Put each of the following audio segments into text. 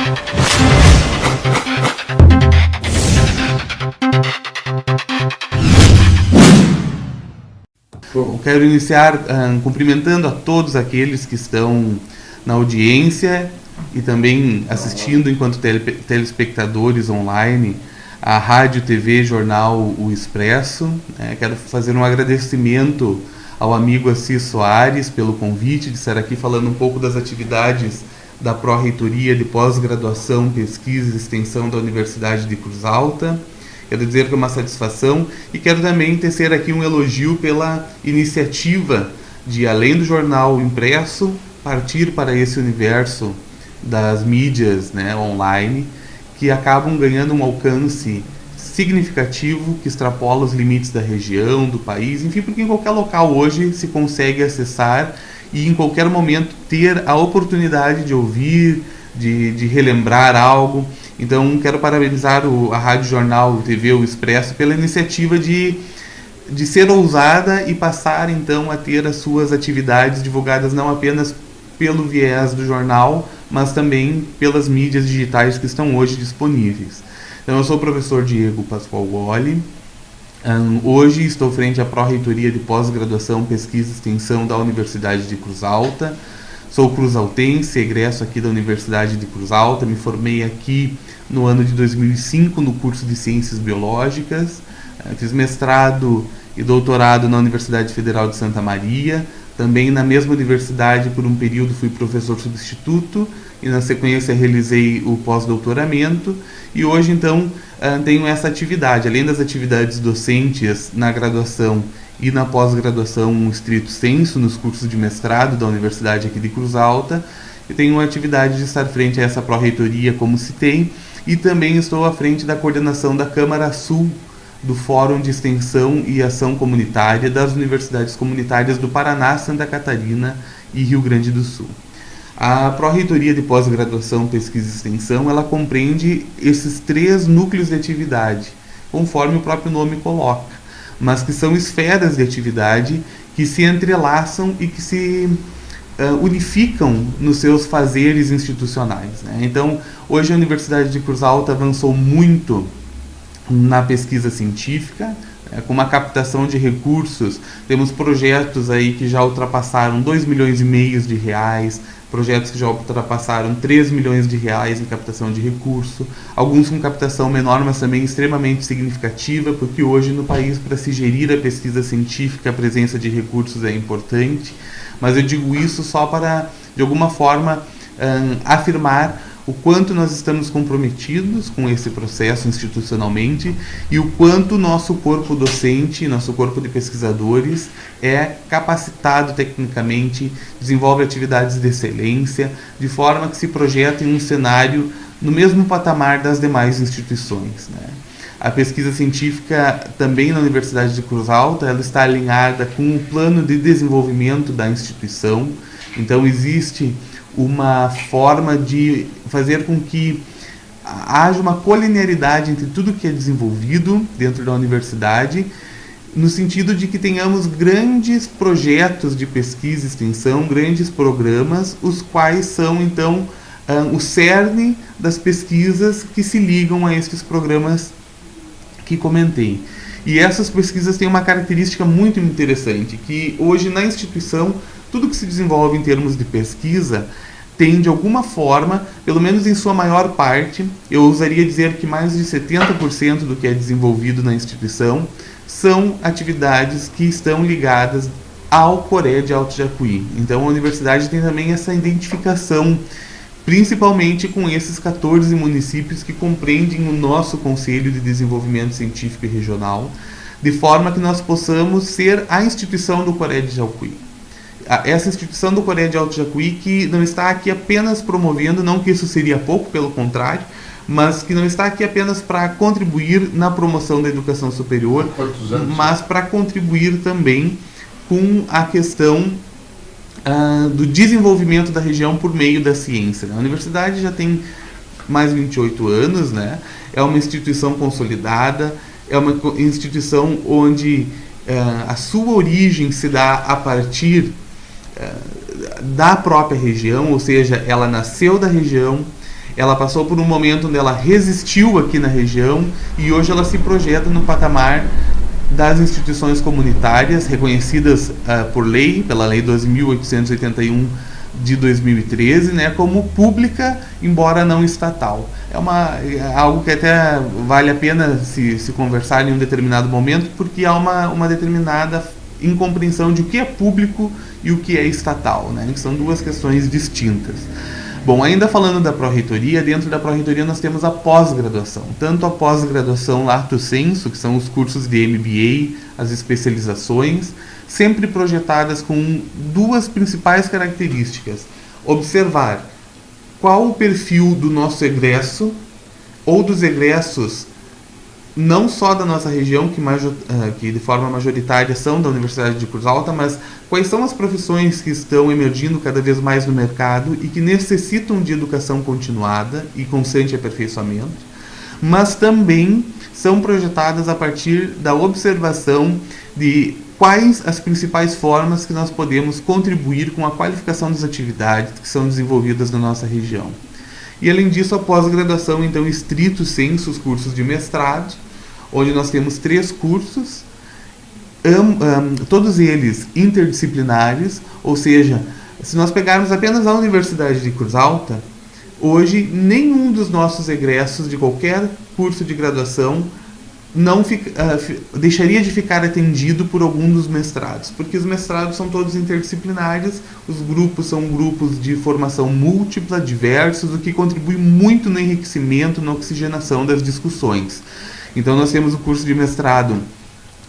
Eu quero iniciar cumprimentando a todos aqueles que estão na audiência e também assistindo enquanto telespectadores online a Rádio, TV, Jornal O Expresso. Quero fazer um agradecimento ao amigo Assis Soares pelo convite de estar aqui falando um pouco das atividades da Pró-Reitoria de Pós-Graduação, Pesquisa e Extensão da Universidade de Cruz Alta. Quero dizer que é uma satisfação e quero também tecer aqui um elogio pela iniciativa de, além do jornal impresso, partir para esse universo das mídias, online, que acabam ganhando um alcance significativo, que extrapola os limites da região, do país, enfim, porque em qualquer local hoje se consegue acessar e em qualquer momento ter a oportunidade de ouvir, de relembrar algo. Então, quero parabenizar a Rádio Jornal, o TV, o Expresso, pela iniciativa de ser ousada e passar, então, a ter as suas atividades divulgadas não apenas pelo viés do jornal, mas também pelas mídias digitais que estão hoje disponíveis. Então, eu sou o professor Diego Pascoal Goli. Hoje estou frente à Pró-Reitoria de Pós-Graduação, Pesquisa e Extensão da Universidade de Cruz Alta. Sou cruzaltense, egresso aqui da Universidade de Cruz Alta, me formei aqui no ano de 2005 no curso de Ciências Biológicas, fiz mestrado e doutorado na Universidade Federal de Santa Maria, também na mesma universidade por um período fui professor substituto e na sequência realizei o pós-doutoramento e hoje então tenho essa atividade, além das atividades docentes na graduação e na pós-graduação estrito sensu, nos cursos de mestrado da Universidade aqui de Cruz Alta. Eu tenho a atividade de estar frente a essa pró-reitoria, como citei, e também estou à frente da coordenação da Câmara Sul, do Fórum de Extensão e Ação Comunitária das Universidades Comunitárias do Paraná, Santa Catarina e Rio Grande do Sul. A Pró-Reitoria de Pós-Graduação, Pesquisa e Extensão, ela compreende esses 3 núcleos de atividade, conforme o próprio nome coloca, mas que são esferas de atividade que se entrelaçam e que se unificam nos seus fazeres institucionais. Então, hoje a Universidade de Cruz Alta avançou muito na pesquisa científica, com uma captação de recursos. Temos projetos aí que já ultrapassaram 2,5 milhões de reais, projetos que já ultrapassaram 3 milhões de reais em captação de recurso, alguns com captação menor, mas também extremamente significativa, porque hoje no país, para se gerir a pesquisa científica, a presença de recursos é importante, mas eu digo isso só para, de alguma forma, afirmar o quanto nós estamos comprometidos com esse processo institucionalmente e o quanto nosso corpo docente, nosso corpo de pesquisadores é capacitado tecnicamente, desenvolve atividades de excelência, de forma que se projeta em um cenário no mesmo patamar das demais instituições. A pesquisa científica também na Universidade de Cruz Alta, ela está alinhada com o plano de desenvolvimento da instituição, então existe uma forma de fazer com que haja uma colinearidade entre tudo que é desenvolvido dentro da universidade, no sentido de que tenhamos grandes projetos de pesquisa e extensão, grandes programas, os quais são, então, o cerne das pesquisas que se ligam a esses programas que comentei. E essas pesquisas têm uma característica muito interessante, que hoje na instituição, tudo que se desenvolve em termos de pesquisa tem, de alguma forma, pelo menos em sua maior parte, eu ousaria dizer que mais de 70% do que é desenvolvido na instituição são atividades que estão ligadas ao Coré de Alto Jacuí. Então a universidade tem também essa identificação, principalmente com esses 14 municípios que compreendem o nosso Conselho de Desenvolvimento Científico e Regional, de forma que nós possamos ser a instituição do Coré de Jacuí. Essa instituição do Coré de Alto Jacuí que não está aqui apenas promovendo, não que isso seria pouco, pelo contrário, mas que não está aqui apenas para contribuir na promoção da educação superior, mas para contribuir também com a questão do desenvolvimento da região por meio da ciência. A universidade já tem mais de 28 anos, é uma instituição consolidada, é uma instituição onde a sua origem se dá a partir da própria região, ou seja, ela nasceu da região, Ela passou por um momento onde ela resistiu aqui na região e hoje ela se projeta no patamar das instituições comunitárias reconhecidas por lei, pela Lei 2.881 de 2013, né, como pública, embora não estatal. É algo que até vale a pena se conversar em um determinado momento, porque há uma determinada incompreensão de o que é público e o que é estatal, né, que são duas questões distintas. Bom, ainda falando da pró-reitoria, dentro da pró-reitoria nós temos a pós-graduação. Tanto a pós-graduação lato sensu, que são os cursos de MBA, as especializações, sempre projetadas com duas principais características. Observar qual o perfil do nosso egresso, ou dos egressos, não só da nossa região, que de forma majoritária são da Universidade de Cruz Alta, mas quais são as profissões que estão emergindo cada vez mais no mercado e que necessitam de educação continuada e constante aperfeiçoamento, mas também são projetadas a partir da observação de quais as principais formas que nós podemos contribuir com a qualificação das atividades que são desenvolvidas na nossa região. E além disso, a pós-graduação, então, estrito sensu, os cursos de mestrado, onde nós temos 3 cursos, todos eles interdisciplinares, ou seja, se nós pegarmos apenas a Universidade de Cruz Alta, hoje nenhum dos nossos egressos de qualquer curso de graduação deixaria de ficar atendido por algum dos mestrados, porque os mestrados são todos interdisciplinares, os grupos são grupos de formação múltipla, diversos, o que contribui muito no enriquecimento, na oxigenação das discussões. Então nós temos o curso de mestrado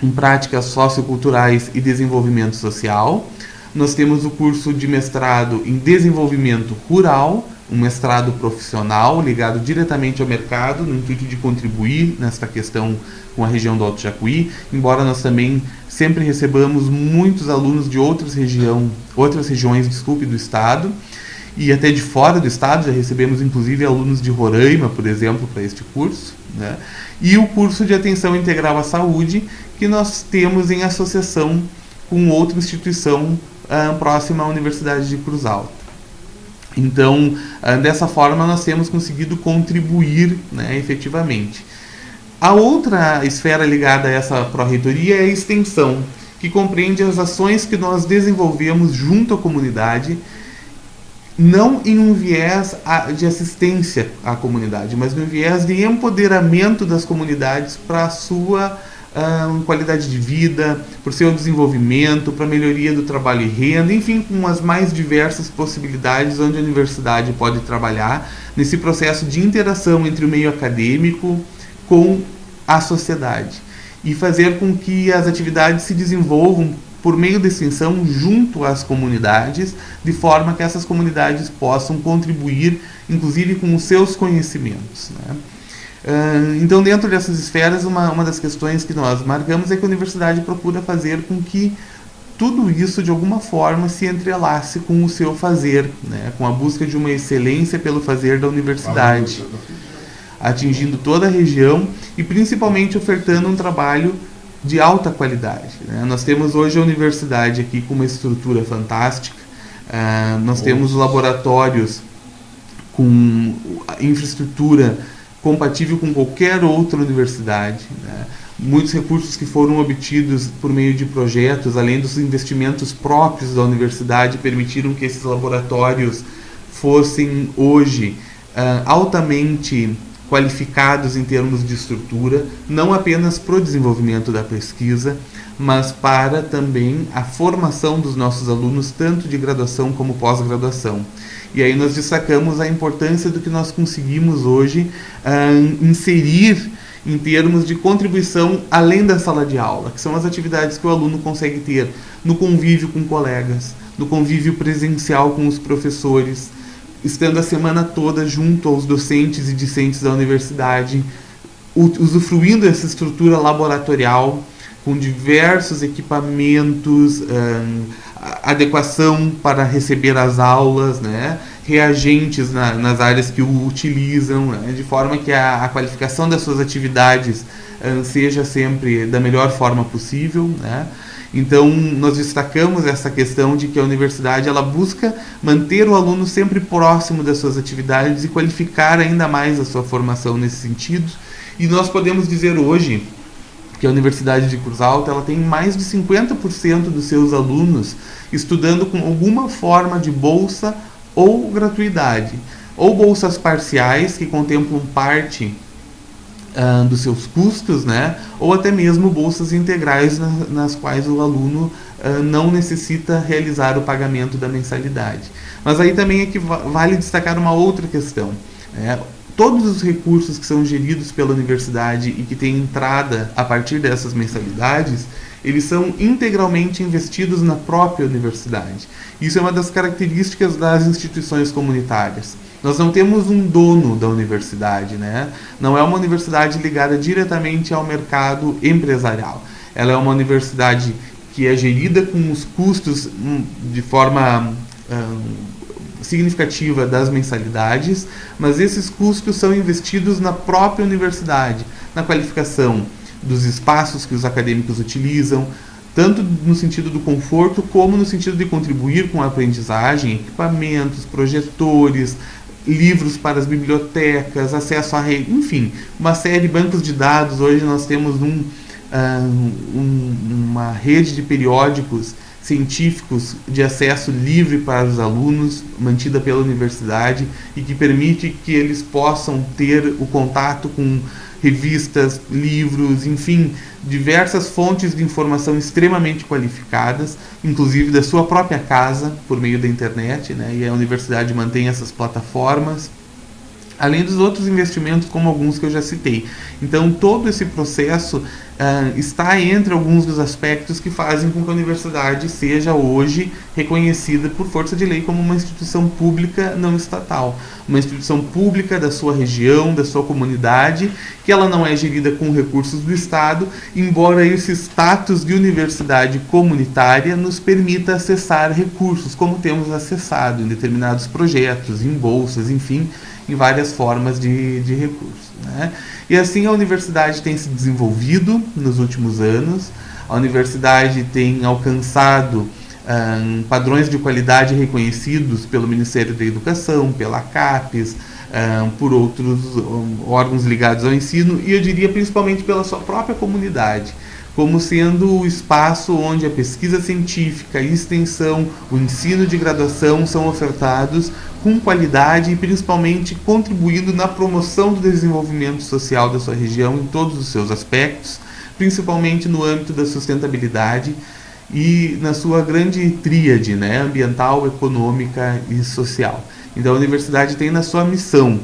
em práticas socioculturais e desenvolvimento social, nós temos o curso de mestrado em desenvolvimento rural, um mestrado profissional ligado diretamente ao mercado, no intuito de contribuir nesta questão com a região do Alto Jacuí, embora nós também sempre recebamos muitos alunos de outras regiões do estado, e até de fora do estado, já recebemos inclusive alunos de Roraima, por exemplo, para este curso, né? E o curso de atenção integral à saúde, que nós temos em associação com outra instituição próxima à Universidade de Cruz Alta. Então, dessa forma, nós temos conseguido contribuir, né, efetivamente. A outra esfera ligada a essa pró-reitoria é a extensão, que compreende as ações que nós desenvolvemos junto à comunidade, não em um viés de assistência à comunidade, mas no viés de empoderamento das comunidades para a sua qualidade de vida, por seu desenvolvimento, para a melhoria do trabalho e renda, enfim, com as mais diversas possibilidades onde a universidade pode trabalhar nesse processo de interação entre o meio acadêmico com a sociedade e fazer com que as atividades se desenvolvam por meio da extensão junto às comunidades, de forma que essas comunidades possam contribuir, inclusive com os seus conhecimentos, né? Então, dentro dessas esferas, uma das questões que nós marcamos é que a universidade procura fazer com que tudo isso, de alguma forma, se entrelace com o seu fazer, né? Com a busca de uma excelência pelo fazer da universidade, atingindo toda a região e principalmente ofertando um trabalho de alta qualidade, né? Nós temos hoje a universidade aqui com uma estrutura fantástica, nós temos laboratórios com infraestrutura compatível com qualquer outra universidade, né? Muitos recursos que foram obtidos por meio de projetos, além dos investimentos próprios da universidade, permitiram que esses laboratórios fossem hoje altamente qualificados em termos de estrutura, não apenas para o desenvolvimento da pesquisa, mas para também a formação dos nossos alunos, tanto de graduação como pós-graduação. E aí nós destacamos a importância do que nós conseguimos hoje inserir em termos de contribuição além da sala de aula, que são as atividades que o aluno consegue ter no convívio com colegas, no convívio presencial com os professores, estando a semana toda junto aos docentes e discentes da universidade, usufruindo dessa estrutura laboratorial, com diversos equipamentos, adequação para receber as aulas, né? Reagentes nas áreas que o utilizam, né? De forma que a qualificação das suas atividades seja sempre da melhor forma possível, né? Então, nós destacamos essa questão de que a universidade ela busca manter o aluno sempre próximo das suas atividades e qualificar ainda mais a sua formação nesse sentido. E nós podemos dizer hoje que a Universidade de Cruz Alta ela tem mais de 50% dos seus alunos estudando com alguma forma de bolsa ou gratuidade, ou bolsas parciais que contemplam parte dos seus custos, né? Ou até mesmo bolsas integrais nas quais o aluno não necessita realizar o pagamento da mensalidade. Mas aí também é que vale destacar uma outra questão. Todos os recursos que são geridos pela universidade e que têm entrada a partir dessas mensalidades, eles são integralmente investidos na própria universidade. Isso é uma das características das instituições comunitárias. Nós não temos um dono da universidade, né? Não é uma universidade ligada diretamente ao mercado empresarial. Ela é uma universidade que é gerida com os custos de forma significativa das mensalidades, mas esses custos são investidos na própria universidade, na qualificação dos espaços que os acadêmicos utilizam, tanto no sentido do conforto como no sentido de contribuir com a aprendizagem, equipamentos, projetores, livros para as bibliotecas, acesso à rede, enfim, uma série de bancos de dados. Hoje nós temos uma rede de periódicos científicos de acesso livre para os alunos, mantida pela universidade e que permite que eles possam ter o contato com revistas, livros, enfim, diversas fontes de informação extremamente qualificadas, inclusive da sua própria casa, por meio da internet, né? E a universidade mantém essas plataformas, além dos outros investimentos, como alguns que eu já citei. Então, todo esse processo está entre alguns dos aspectos que fazem com que a universidade seja hoje reconhecida por força de lei como uma instituição pública não estatal, uma instituição pública da sua região, da sua comunidade, que ela não é gerida com recursos do Estado, embora esse status de universidade comunitária nos permita acessar recursos, como temos acessado em determinados projetos, em bolsas, enfim, em várias formas de recursos, né? E assim a universidade tem se desenvolvido nos últimos anos, a universidade tem alcançado padrões de qualidade reconhecidos pelo Ministério da Educação, pela CAPES, por outros órgãos ligados ao ensino, e eu diria principalmente pela sua própria comunidade, como sendo o espaço onde a pesquisa científica, a extensão, o ensino de graduação são ofertados com qualidade e principalmente contribuindo na promoção do desenvolvimento social da sua região em todos os seus aspectos, principalmente no âmbito da sustentabilidade e na sua grande tríade, né, ambiental, econômica e social. Então a universidade tem na sua missão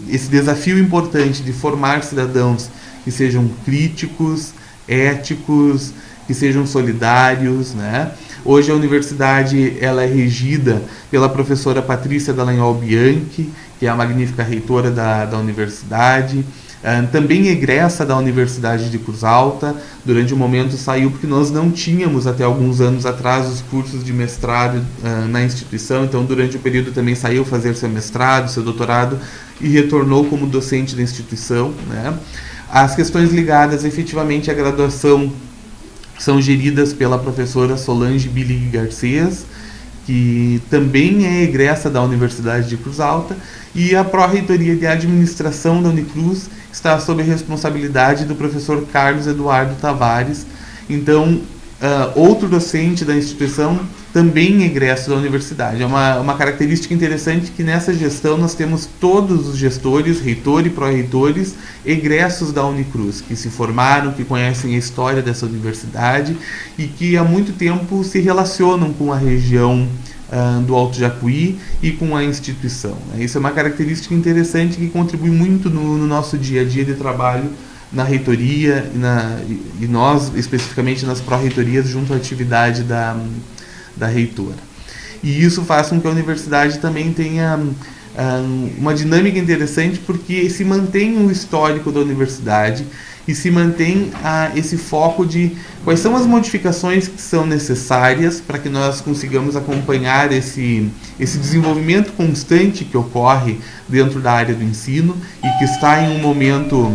esse desafio importante de formar cidadãos que sejam críticos, éticos, que sejam solidários, né? Hoje a universidade ela é regida pela professora Patrícia Dallagnol Bianchi, que é a magnífica reitora da universidade, também egressa da Universidade de Cruz Alta. Durante um momento saiu porque nós não tínhamos até alguns anos atrás os cursos de mestrado na instituição, então durante o período também saiu fazer seu mestrado, seu doutorado e retornou como docente da instituição, né? As questões ligadas efetivamente à graduação são geridas pela professora Solange Billig Garcês, que também é egressa da Universidade de Cruz Alta, e a Pró-Reitoria de Administração da Unicruz está sob a responsabilidade do professor Carlos Eduardo Tavares. Então, outro docente da instituição também egresso da universidade. É uma característica interessante que nessa gestão nós temos todos os gestores, reitor e pró-reitores, egressos da Unicruz, que se formaram, que conhecem a história dessa universidade e que há muito tempo se relacionam com a região do Alto Jacuí e com a instituição. Isso é uma característica interessante que contribui muito no nosso dia a dia de trabalho na reitoria e nós, especificamente nas pró-reitorias, junto à atividade da reitora. E isso faz com que a universidade também tenha uma dinâmica interessante, porque se mantém o histórico da universidade e se mantém esse foco de quais são as modificações que são necessárias para que nós consigamos acompanhar esse desenvolvimento constante que ocorre dentro da área do ensino e que está em um momento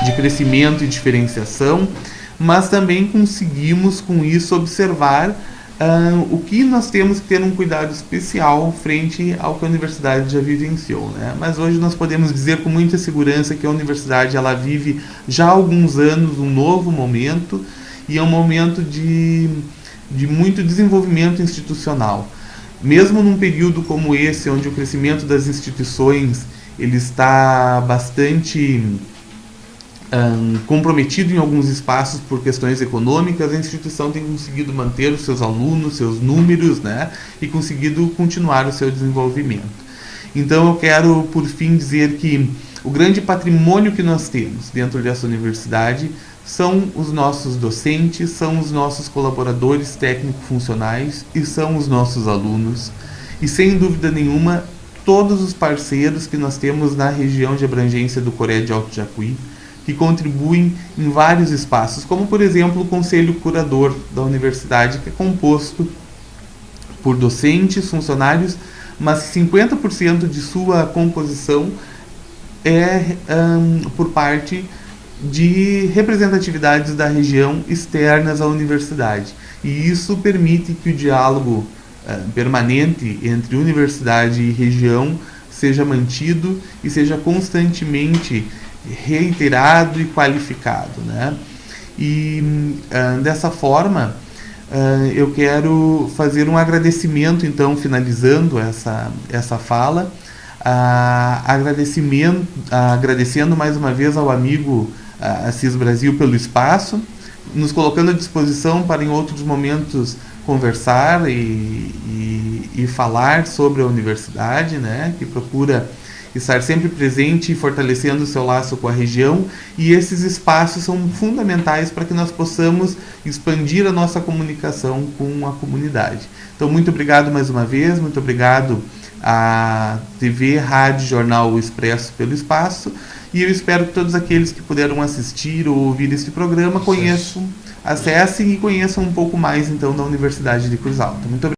de crescimento e diferenciação, mas também conseguimos com isso observar o que nós temos que ter um cuidado especial frente ao que a universidade já vivenciou, né? Mas hoje nós podemos dizer com muita segurança que a universidade ela vive já há alguns anos um novo momento, e é um momento de muito desenvolvimento institucional. Mesmo num período como esse, onde o crescimento das instituições ele está bastante comprometido em alguns espaços por questões econômicas, a instituição tem conseguido manter os seus alunos, seus números, né, e conseguido continuar o seu desenvolvimento. Então eu quero, por fim, dizer que o grande patrimônio que nós temos dentro dessa universidade são os nossos docentes, são os nossos colaboradores técnico-funcionais e são os nossos alunos. E sem dúvida nenhuma, todos os parceiros que nós temos na região de abrangência do Coreia de Alto Jacuí, que contribuem em vários espaços, como por exemplo o Conselho Curador da Universidade, que é composto por docentes, funcionários, mas 50% de sua composição é por parte de representatividades da região externas à universidade. E isso permite que o diálogo permanente entre universidade e região seja mantido e seja constantemente reiterado e qualificado, né? E dessa forma eu quero fazer um agradecimento, então, finalizando essa fala, agradecendo mais uma vez ao amigo Assis Brasil pelo espaço, nos colocando à disposição para em outros momentos conversar e falar sobre a universidade, né, que procura estar sempre presente e fortalecendo o seu laço com a região, e esses espaços são fundamentais para que nós possamos expandir a nossa comunicação com a comunidade. Então, muito obrigado mais uma vez, muito obrigado à TV, Rádio, Jornal O Expresso pelo espaço, e eu espero que todos aqueles que puderam assistir ou ouvir este programa conheçam, acessem e conheçam um pouco mais então da Universidade de Cruz Alta. Muito obrigado.